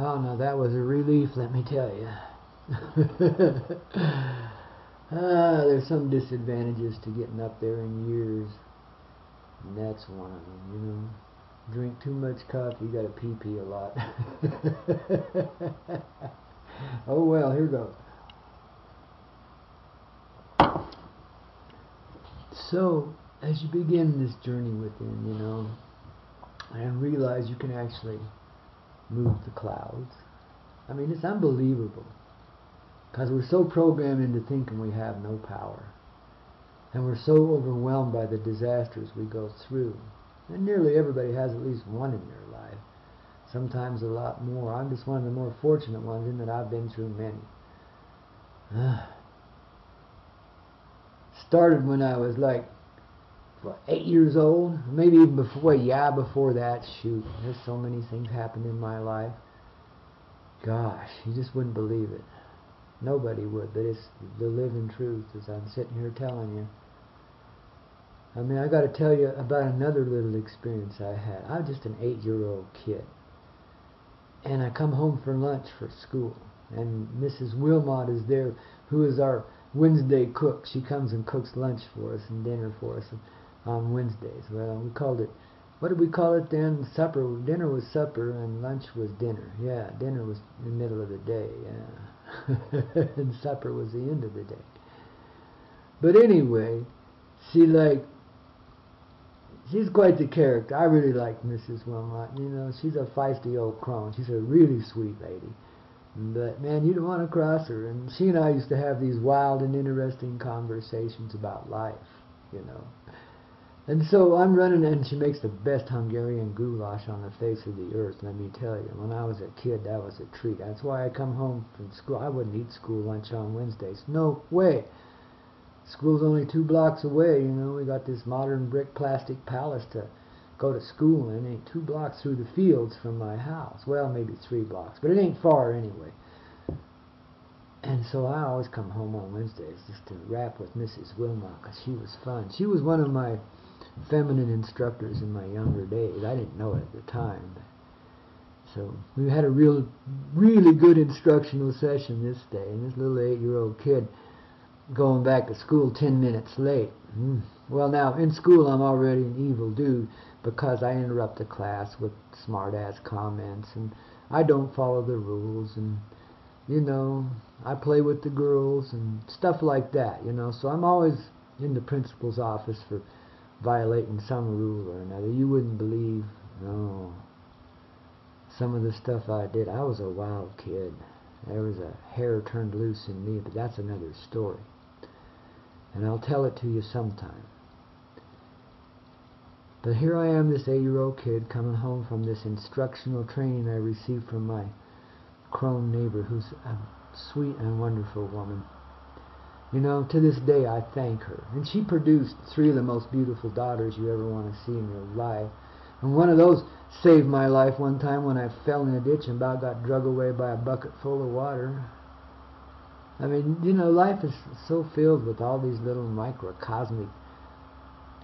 Oh, no, that was a relief, let me tell you. There's some disadvantages to getting up there in years, and that's one of them, you know. Drink too much coffee, you gotta pee a lot. Oh well, here goes. So, as you begin this journey within, you know, and realize you can actually move the clouds. I mean, it's unbelievable. Because we're so programmed into thinking we have no power. And we're so overwhelmed by the disasters we go through. And nearly everybody has at least one in their life. Sometimes a lot more. I'm just one of the more fortunate ones in that I've been through many. Started when I was like, what, 8 years old? Maybe even before, yeah, before that. Shoot, there's so many things happened in my life. Gosh, you just wouldn't believe it. Nobody would, but it's the living truth as I'm sitting here telling you. I mean, I got to tell you about another little experience I had. I was just an 8-year-old kid. And I come home for lunch for school. And Mrs. Wilmot is there, who is our Wednesday cook. She comes and cooks lunch for us and dinner for us on Wednesdays. Well, we called it, what did we call it then? Supper. Dinner was supper and lunch was dinner. Yeah, dinner was in the middle of the day, yeah. And supper was the end of the day. But anyway, she's quite the character. I really like Mrs. Wilmot. You know, she's a feisty old crone. She's a really sweet lady. But man, you don't want to cross her. And she and I used to have these wild and interesting conversations about life, you know. And so I'm running, and she makes the best Hungarian goulash on the face of the earth, let me tell you. When I was a kid, that was a treat. That's why I come home from school. I wouldn't eat school lunch on Wednesdays. No way. School's only 2 blocks away, you know. We got this modern brick plastic palace to go to school in. It ain't 2 blocks through the fields from my house. Well, maybe 3 blocks, but it ain't far anyway. And so I always come home on Wednesdays just to rap with Mrs. Wilmot, because she was fun. She was one of my feminine instructors in my younger days. I didn't know it at the time. So we had a really good instructional session this day, and this little 8-year-old kid going back to school 10 minutes late. Well, now, in school I'm already an evil dude because I interrupt the class with smart-ass comments, and I don't follow the rules, and, you know, I play with the girls and stuff like that, you know. So I'm always in the principal's office for violating some rule or another. You wouldn't believe, no, some of the stuff I did. I was a wild kid. There was a hair turned loose in me, but that's another story. And I'll tell it to you sometime. But here I am, this 8-year-old kid, coming home from this instructional training I received from my crone neighbor, who's a sweet and wonderful woman. You know, to this day I thank her. And she produced 3 of the most beautiful daughters you ever want to see in your life. And one of those saved my life one time when I fell in a ditch and about got drug away by a bucket full of water. I mean, you know, life is so filled with all these little microcosmic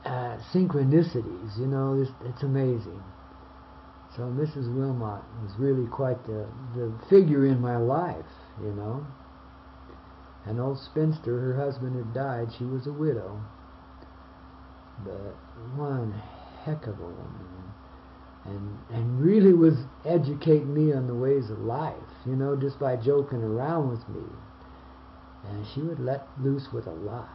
synchronicities, you know. It's amazing. So Mrs. Wilmot was really quite the figure in my life, you know. An old spinster, her husband had died, she was a widow. But one heck of a woman. And really was educating me on the ways of life, you know, just by joking around with me. And she would let loose with a lot.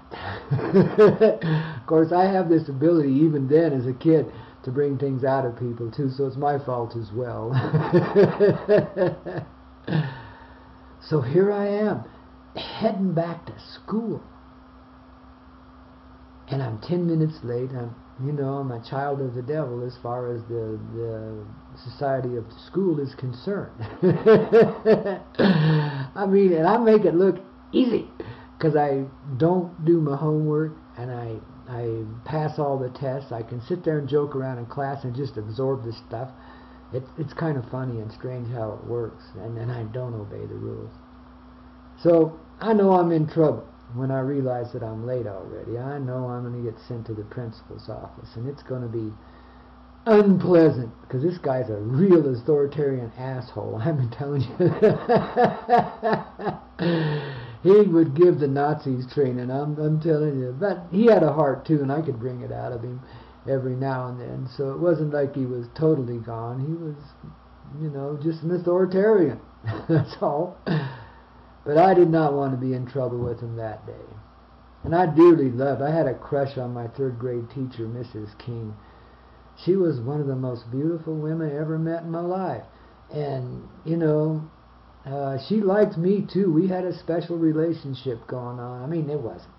Of course, I have this ability, even then as a kid, to bring things out of people too, so it's my fault as well. So here I am, heading back to school. And I'm 10 minutes late. I'm a child of the devil as far as the society of the school is concerned. I mean, and I make it look easy because I don't do my homework and I pass all the tests. I can sit there and joke around in class and just absorb the stuff. It's kind of funny and strange how it works, and then I don't obey the rules. So I know I'm in trouble when I realize that I'm late already. I know I'm going to get sent to the principal's office, and it's going to be unpleasant, because this guy's a real authoritarian asshole. I'm telling you. He would give the Nazis training, I'm telling you. But he had a heart too, and I could bring it out of him every now and then. So it wasn't like he was totally gone. He was, just an authoritarian. That's all. But I did not want to be in trouble with him that day. And I dearly loved, I had a crush on my third grade teacher, Mrs. King. She was one of the most beautiful women I ever met in my life. And, she liked me too. We had a special relationship going on. I mean, it wasn't.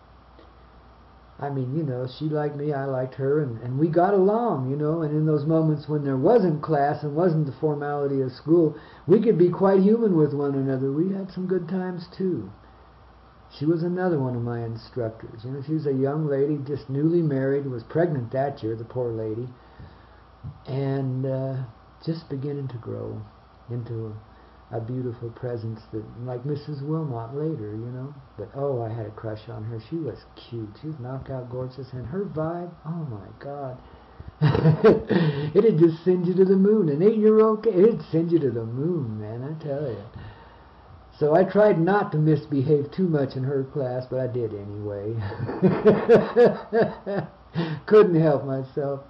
She liked me, I liked her, and we got along, and in those moments when there wasn't class and wasn't the formality of school, we could be quite human with one another. We had some good times too. She was another one of my instructors. She was a young lady, just newly married, was pregnant that year, the poor lady, and just beginning to grow into a beautiful presence, that, like Mrs. Wilmot later, But I had a crush on her. She was cute. She was knockout gorgeous, and her vibe, oh my God. It'd just send you to the moon. An 8-year-old kid, it'd send you to the moon, man, I tell you. So I tried not to misbehave too much in her class, but I did anyway. Couldn't help myself.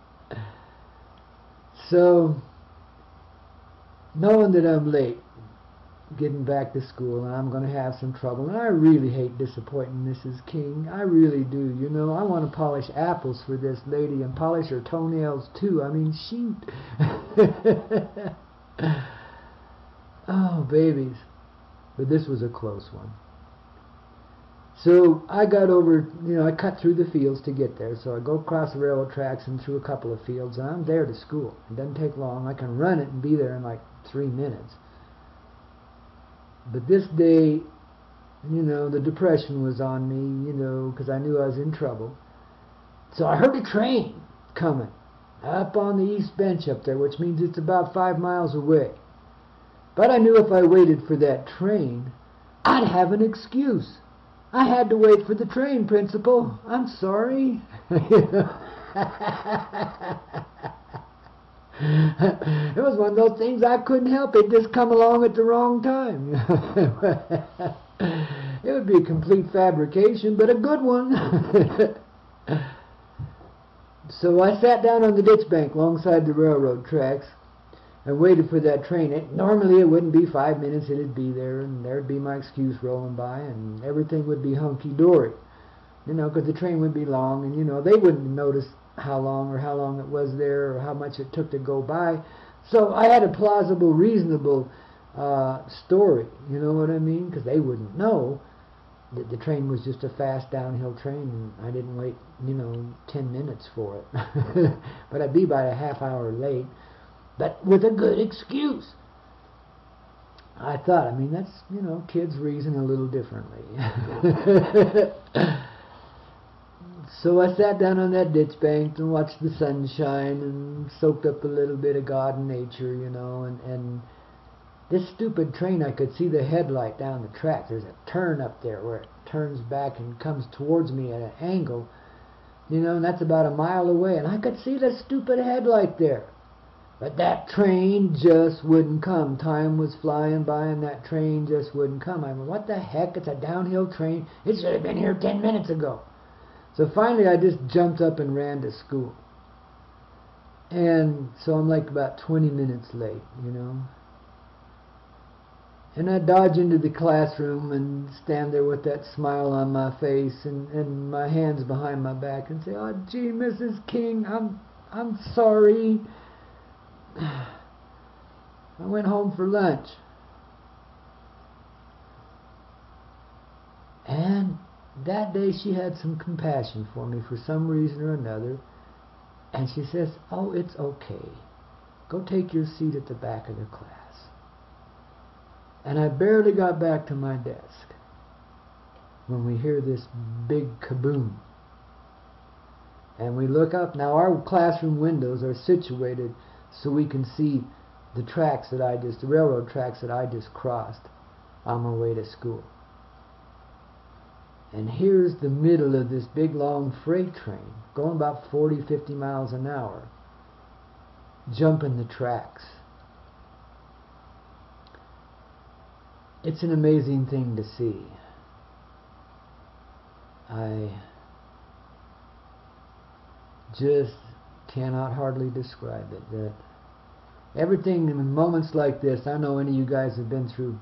So, knowing that I'm late, getting back to school, and I'm going to have some trouble, and I really hate disappointing Mrs. King. I really do. I want to polish apples for this lady and polish her toenails too. I mean, shoot. Oh, babies. But this was a close one. So I got over, I cut through the fields to get there. So I go across the railroad tracks and through a couple of fields, and I'm there to school. It doesn't take long. I can run it and be there in like 3 minutes. But this day, the depression was on me, because I knew I was in trouble. So I heard a train coming up on the east bench up there, which means it's about 5 miles away. But I knew if I waited for that train, I'd have an excuse. I had to wait for the train, Principal. I'm sorry. It was one of those things I couldn't help. It just come along at the wrong time. It would be a complete fabrication, but a good one. So I sat down on the ditch bank alongside the railroad tracks and waited for that train. Normally it wouldn't be 5 minutes. It'd be there, and there'd be my excuse rolling by, and everything would be hunky-dory. Because the train would be long, and, they wouldn't notice how long it was there or how much it took to go by. So I had a plausible, reasonable story, you know what I mean? Because they wouldn't know that the train was just a fast downhill train, and I didn't wait, 10 minutes for it. But I'd be about a half hour late, but with a good excuse. I thought, that's, kids reason a little differently. So I sat down on that ditch bank and watched the sunshine and soaked up a little bit of God and nature, and this stupid train, I could see the headlight down the track. There's a turn up there where it turns back and comes towards me at an angle, and that's about a mile away, and I could see the stupid headlight there. But that train just wouldn't come. Time was flying by and that train just wouldn't come. What the heck? It's a downhill train. It should have been here 10 minutes ago. So finally I just jumped up and ran to school. And so I'm like about 20 minutes late, And I dodge into the classroom and stand there with that smile on my face and my hands behind my back and say, "Oh, gee, Mrs. King, I'm sorry. I went home for lunch." And that day she had some compassion for me for some reason or another. And she says, "Oh, it's okay. Go take your seat at the back of the class." And I barely got back to my desk when we hear this big kaboom. And we look up. Now our classroom windows are situated so we can see the railroad tracks that I just crossed on my way to school. And here's the middle of this big long freight train going about 40, 50 miles an hour. jumping the tracks. It's an amazing thing to see. I just cannot hardly describe it. That everything in moments like this, I know any of you guys have been through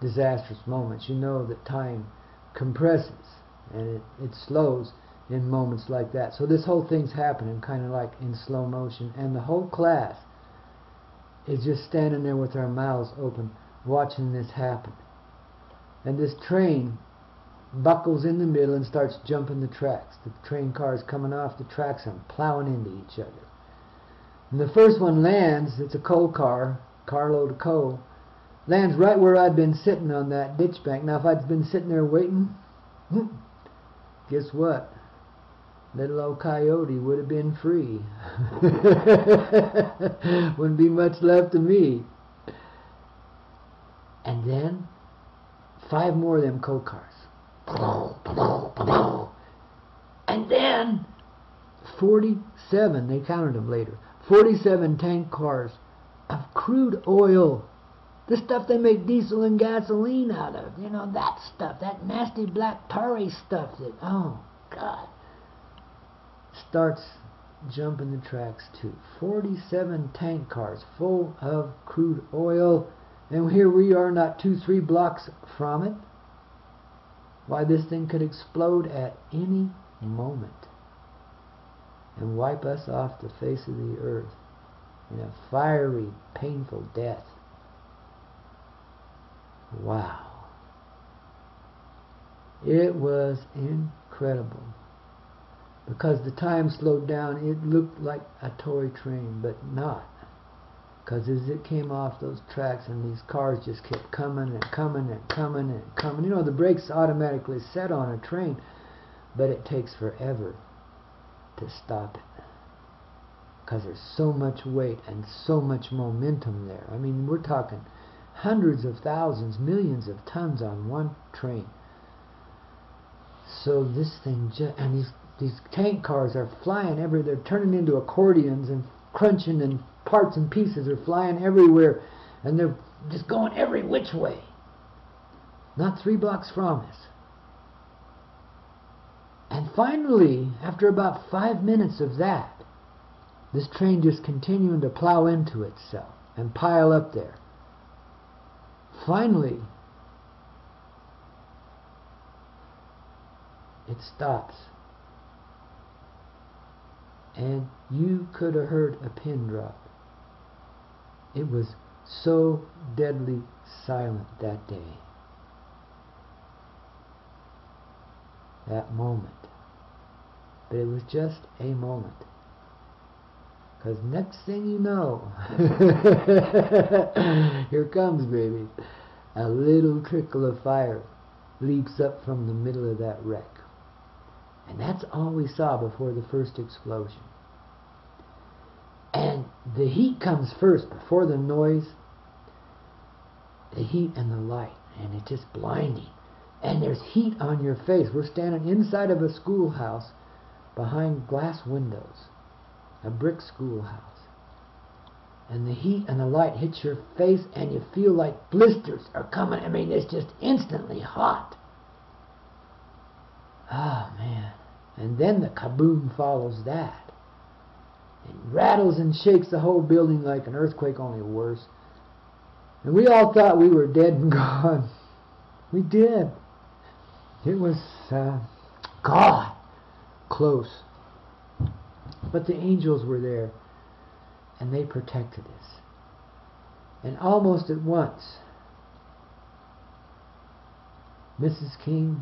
disastrous moments. You know that time compresses and it slows in moments like that. So this whole thing's happening kind of like in slow motion, and the whole class is just standing there with our mouths open watching this happen. And this train buckles in the middle and starts jumping the tracks. The train cars coming off the tracks and plowing into each other. And the first one lands, it's a coal car, carload of coal, lands right where I'd been sitting on that ditch bank. Now if I'd been sitting there waiting, guess what? Little old Coyote would have been free. Wouldn't be much left of me. And then 5 more of them coal cars. And then 47, they counted them later, 47 tank cars of crude oil. The stuff they make diesel and gasoline out of. You know, that stuff, that nasty black tarry stuff that, oh God, starts jumping the tracks too. 47 tank cars full of crude oil. And here we are not 2-3 blocks from it. Why, this thing could explode at any moment and wipe us off the face of the earth in a fiery, painful death. Wow. It was incredible. Because the time slowed down, it looked like a toy train, but not. Because as it came off those tracks and these cars just kept coming and coming and coming and coming. You know, the brakes automatically set on a train, but it takes forever to stop it. Because there's so much weight and so much momentum there. I mean, we're talking hundreds of thousands, millions of tons on one train. So this thing and these tank cars are flying everywhere. They're turning into accordions and crunching, and parts and pieces are flying everywhere, and they're just going every which way. Not 3 blocks from us. And finally, after about 5 minutes of that, this train just continuing to plow into itself and pile up there. Finally, it stops. And you could have heard a pin drop. It was so deadly silent that day. That moment. But it was just a moment. Because next thing you know, here comes, baby, a little trickle of fire leaps up from the middle of that wreck. And that's all we saw before the first explosion. And the heat comes first before the noise. The heat and the light. And it's just blinding. And there's heat on your face. We're standing inside of a schoolhouse behind glass windows. A brick schoolhouse. And the heat and the light hits your face and you feel like blisters are coming. I mean, it's just instantly hot. Oh, man. And then the kaboom follows that. It rattles and shakes the whole building like an earthquake, only worse. And we all thought we were dead and gone. We did. It was, God, close. But the angels were there, and they protected us. And almost at once, Mrs. King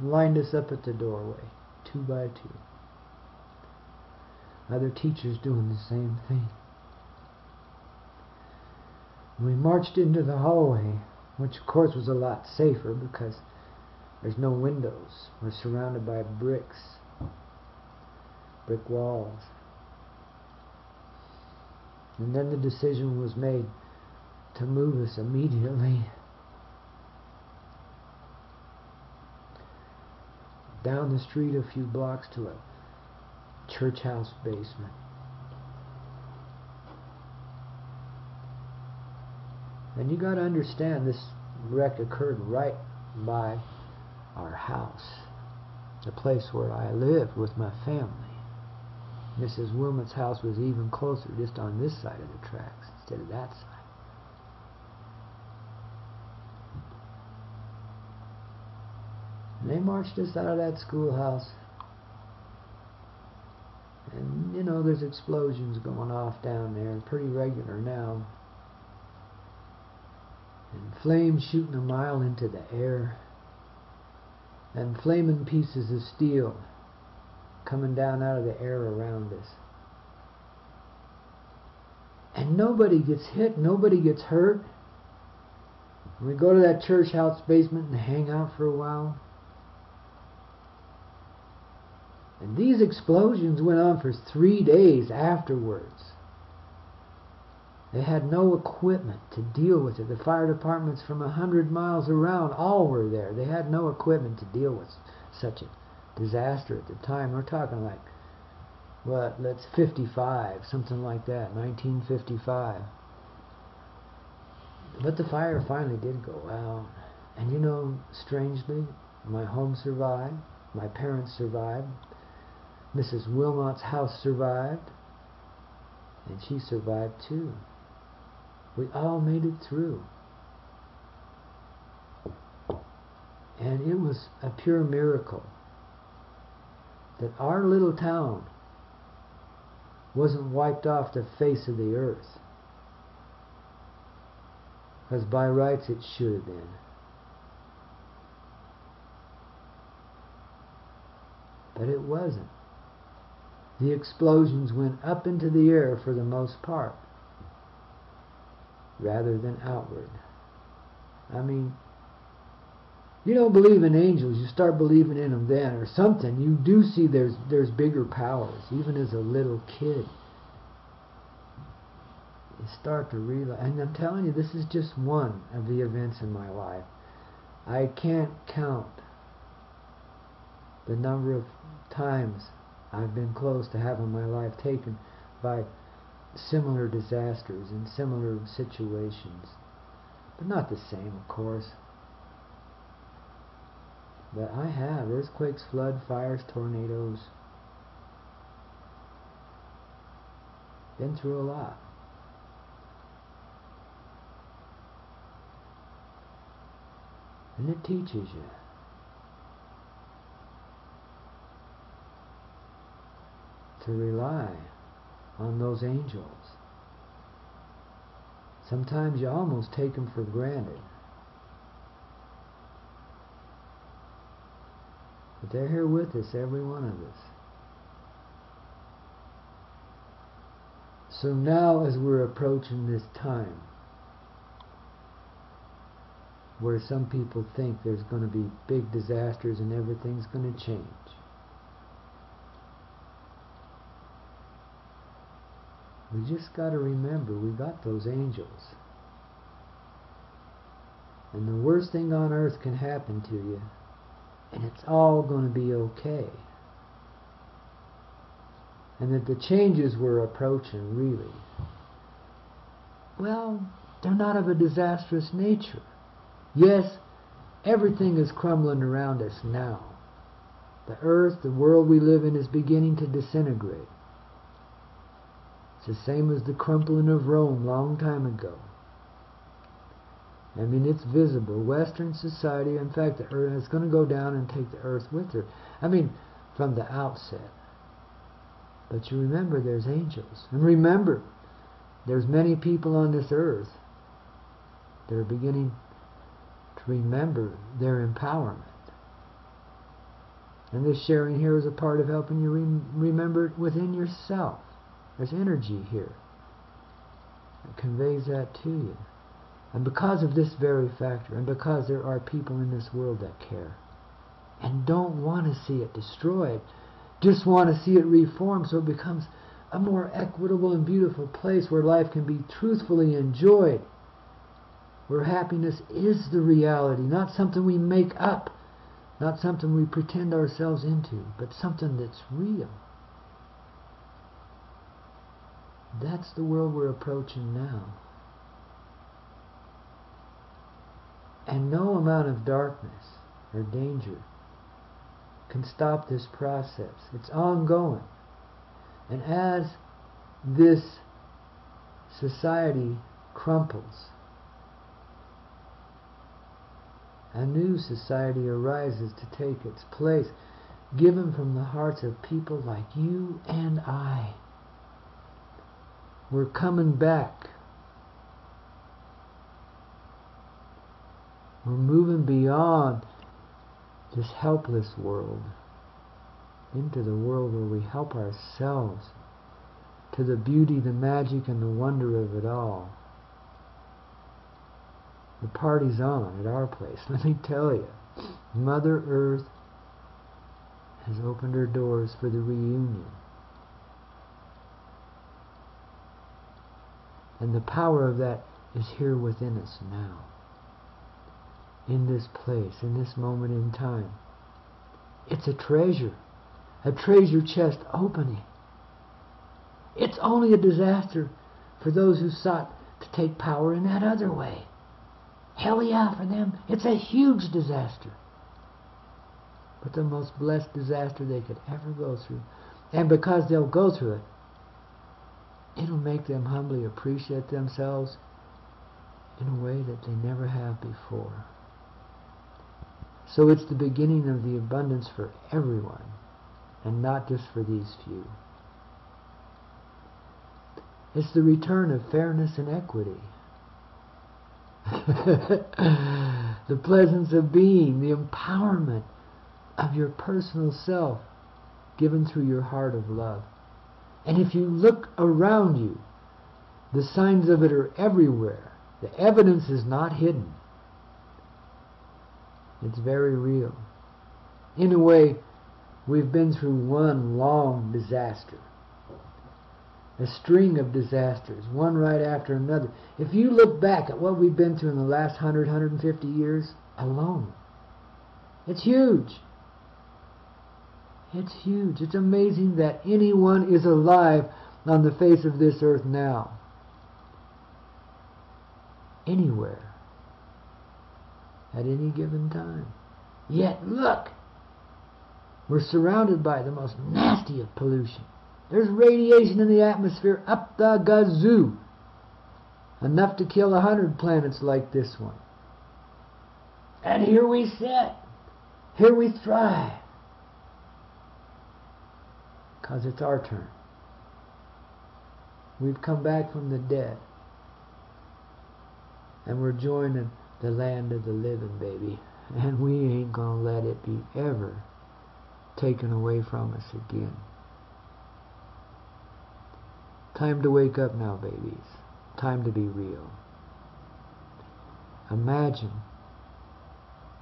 lined us up at the doorway, 2 by 2. Other teachers doing the same thing. We marched into the hallway, which of course was a lot safer because there's no windows. We're surrounded by bricks, brick walls. And then the decision was made to move us immediately down the street a few blocks to a church house basement. And you got to understand, this wreck occurred right by our house, the place where I lived with my family. Mrs. Wilmot's house was even closer, just on this side of the tracks instead of that side. And they marched us out of that schoolhouse. And, you know, there's explosions going off down there, pretty regular now. And flames shooting a mile into the air. And flaming pieces of steel coming down out of the air around us. And nobody gets hit, nobody gets hurt. And we go to that church house basement and hang out for a while. And these explosions went on for 3 days afterwards. They had no equipment to deal with it. The fire departments from 100 miles around all were there. They had no equipment to deal with such a disaster at the time. We're talking like, what, let's 55, something like that, 1955. But the fire finally did go out. And you know, strangely, my home survived. My parents survived. Mrs. Wilmot's house survived. And she survived too. We all made it through. And it was a pure miracle that our little town wasn't wiped off the face of the earth. Because by rights it should have been. But it wasn't. The explosions went up into the air for the most part, rather than outward. I mean, you don't believe in angels, you start believing in them then, or something. You do see there's bigger powers, even as a little kid. You start to realize, and I'm telling you, this is just one of the events in my life. I can't count the number of times I've been close to having my life taken by similar disasters and similar situations. But not the same, of course. But I have. Earthquakes, flood, fires, tornadoes. Been through a lot. And it teaches you. To rely on those angels. Sometimes you almost take them for granted. But they're here with us, every one of us. So now as we're approaching this time where some people think there's going to be big disasters and everything's going to change, we just got to remember we got those angels. And the worst thing on earth can happen to you, and it's all going to be okay. And that the changes we're approaching, really, well, they're not of a disastrous nature. Yes, everything is crumbling around us now. The earth, the world we live in, is beginning to disintegrate. It's the same as the crumpling of Rome long time ago. I mean, it's visible. Western society, in fact, the earth is going to go down and take the earth with her. I mean, from the outset. But you remember there's angels. And remember, there's many people on this earth that are beginning to remember their empowerment. And this sharing here is a part of helping you remember it within yourself. There's energy here that conveys that to you. And because of this very factor, and because there are people in this world that care, and don't want to see it destroyed, just want to see it reformed so it becomes a more equitable and beautiful place where life can be truthfully enjoyed, where happiness is the reality, not something we make up, not something we pretend ourselves into, but something that's real. That's the world we're approaching now. And no amount of darkness or danger can stop this process. It's ongoing. And as this society crumples, a new society arises to take its place, given from the hearts of people like you and I. We're coming back. We're moving beyond this helpless world into the world where we help ourselves, to the beauty, the magic, and the wonder of it all. The party's on at our place, let me tell you. Mother Earth has opened her doors for the reunion. And the power of that is here within us now. In this place, in this moment in time. It's a treasure chest opening. It's only a disaster for those who sought to take power in that other way. Hell yeah, for them, it's a huge disaster. But the most blessed disaster they could ever go through. And because they'll go through it, it'll make them humbly appreciate themselves in a way that they never have before. So it's the beginning of the abundance for everyone, and not just for these few. It's the return of fairness and equity. The pleasance of being, the empowerment of your personal self given through your heart of love. And if you look around you, the signs of it are everywhere. The evidence is not hidden. It's very real. In a way, we've been through one long disaster. A string of disasters, one right after another. If you look back at what we've been through in the last 100, 150 years alone, it's huge. It's huge. It's amazing that anyone is alive on the face of this earth now. Anywhere. At any given time. Yet, look! We're surrounded by the most nasty of pollution. There's radiation in the atmosphere up the gazoo. Enough to kill 100 planets like this one. And here we sit. Here we thrive. Because it's our turn. We've come back from the dead. And we're joining the land of the living, baby. And we ain't gonna let it be ever taken away from us again. Time to wake up now, babies. Time to be real. Imagine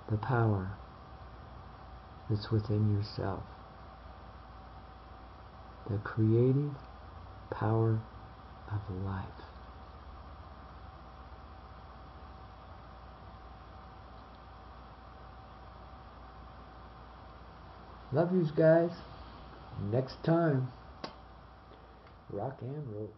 the power that's within yourself. The creative power of life. Love yous guys. Next time, rock and roll.